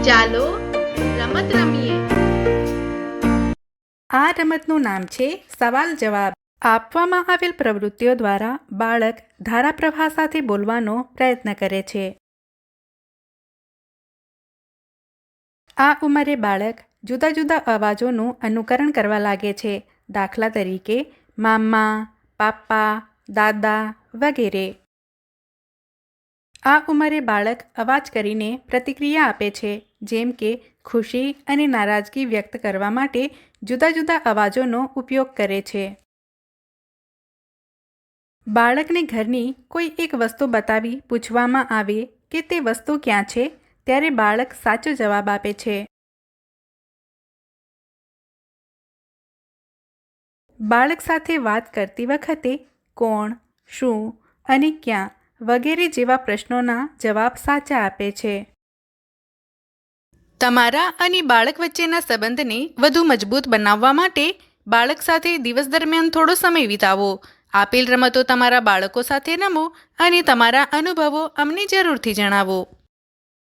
ચાલો રમત રમીએ. આ રમતનું નામ છે સવાલ જવાબ. આપવામાં આવેલ પ્રવૃત્તિઓ દ્વારા બાળક ધારાપ્રવાહ સાથે બોલવાનો પ્રયત્ન કરે છે. આ ઉંમરે બાળક જુદા જુદા અવાજોનું અનુકરણ કરવા લાગે છે. દાખલા તરીકે મામા, પાપ્પા, દાદા વગેરે. આ ઉંમરે બાળક અવાજ કરીને પ્રતિક્રિયા આપે છે, જેમ કે ખુશી અને નારાજગી વ્યક્ત કરવા માટે જુદા જુદા અવાજોનો ઉપયોગ કરે છે. બાળકને ઘરની કોઈ એક વસ્તુ બતાવી પૂછવામાં આવે કે તે વસ્તુ ક્યાં છે, ત્યારે બાળક સાચો જવાબ આપે છે. બાળક સાથે વાત કરતી વખતે કોણ, શું અને ક્યાં વગેરે જેવા પ્રશ્નોના જવાબ સાચા આપે છે. તમારા અને બાળક વચ્ચેના સંબંધને વધુ મજબૂત બનાવવા માટે બાળક સાથે દિવસ દરમિયાન થોડો સમય વિતાવો. આપેલ રમતો તમારા બાળકો સાથે રમો અને તમારા અનુભવો અમને જરૂરથી જણાવો.